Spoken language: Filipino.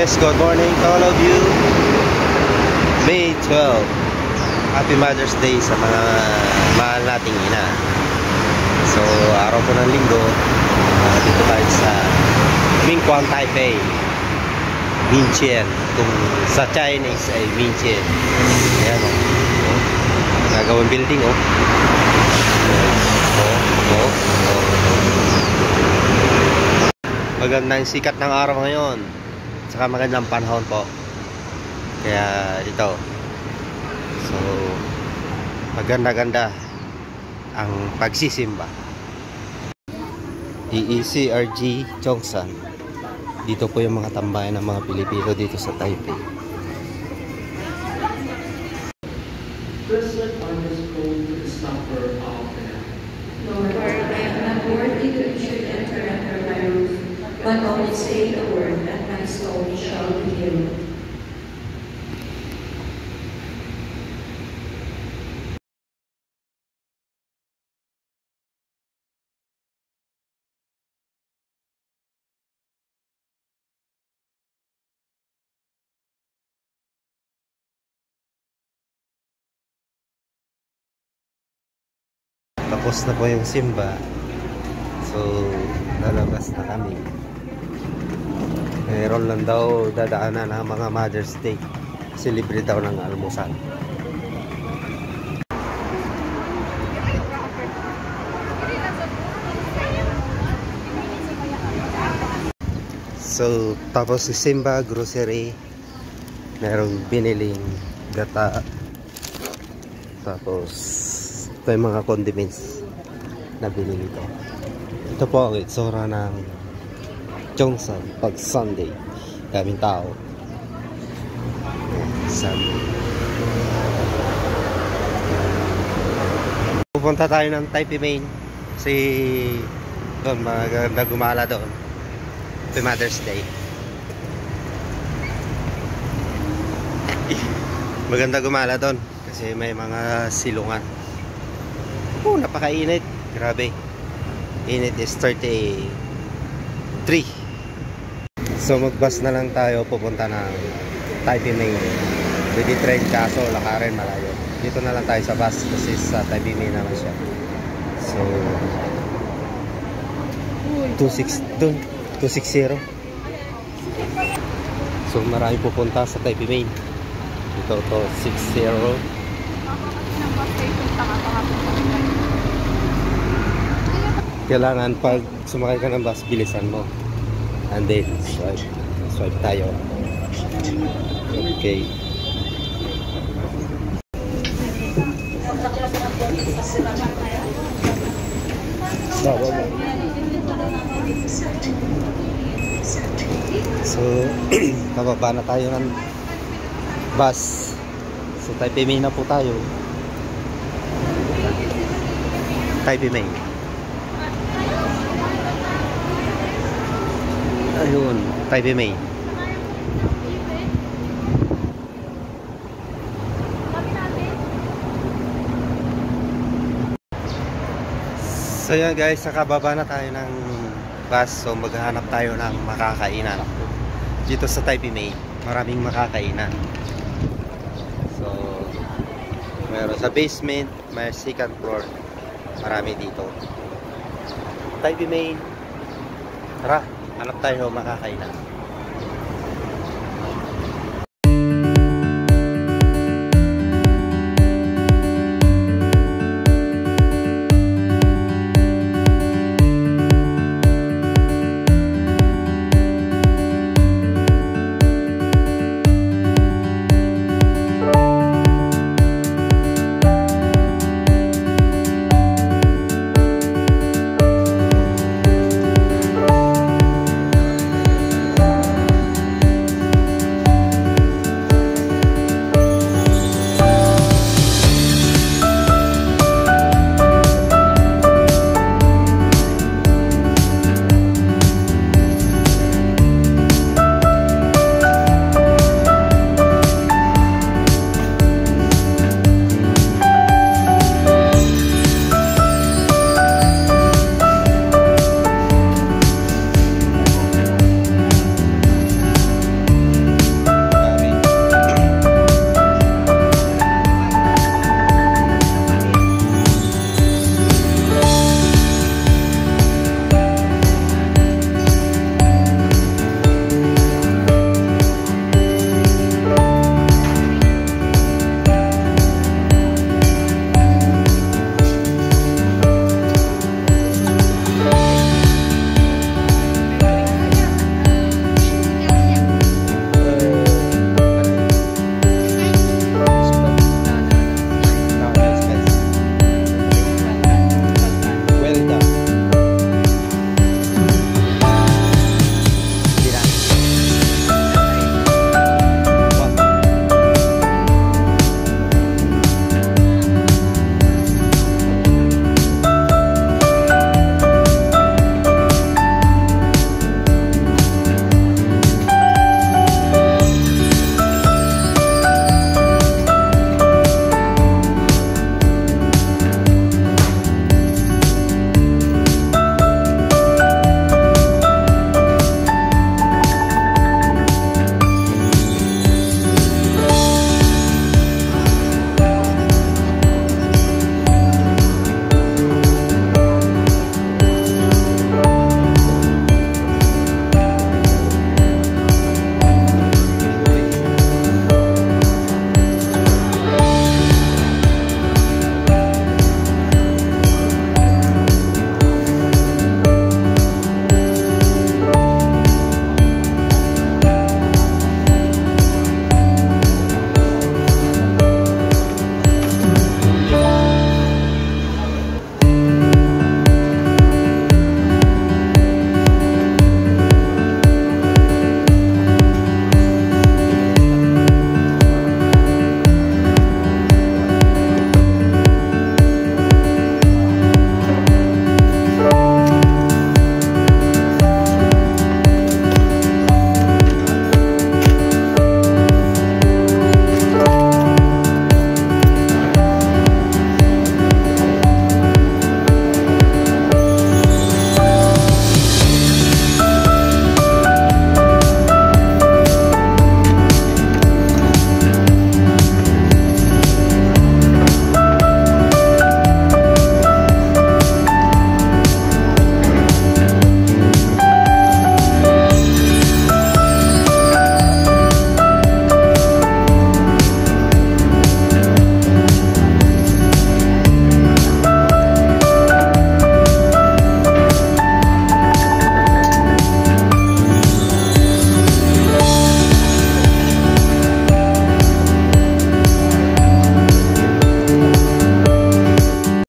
Yes, good morning to all of you. May 12. Happy Mother's Day sa mga mahal nating ina. So, araw po ng linggo. Dito tayo sa Mingquan, Taipei. Minqian. Kung sa Chinese ay Minqian. Ayan o. Nagawang building o. Magandang sikat ng araw ngayon. Saka magandang panahon po. Kaya dito. So, maganda-ganda ang pagsisimba. EECRG Chongsan. Dito po yung mga tambayan ng mga Pilipino dito sa Taipei. Lord, I am not worthy that you should enter under my roof, but only say the word, and my soul shall be healed. Tapos na po yung simba. So, lalabas na kami. Meron lang daw dadaanan ng mga Mother's Day. Celebrate daw ng almusal. So, tapos si simba, grocery. Merong biniling gata. Tapos ito yung mga condiments na binili ko. Ito po ang itsura ng Chongsan pag Sunday. Daming tao. Sunday. Pupunta tayo ng Taipei Main. Kasi doon maganda gumala doon. Happy Mother's Day. Maganda gumala doon kasi may mga silungan. Napakainit. Grabe. Init is 33. So magbus na lang tayo pupunta ng Taipei Main. Pwede train kaso lakarin malayo. Dito na lang tayo sa bus kasi sa Taipei Main naman siya. So 260. So marami pupunta sa Taipei Main. Ito 60. Kailangan pag sumakay ka ng bus, bilisan mo. And then, swipe tayo. Okay. So, kababa na tayo ng bus. So, Taipei Main na po tayo. Taipei Main. Ayun, Taipei Main. So yan guys, nakababa na tayo ng bus. So maghahanap tayo ng makakainan dito sa Taipei Main. Maraming makakainan. So meron sa basement, may second floor. Marami dito. Taipei Main. Tara, hanap tayo makakainan.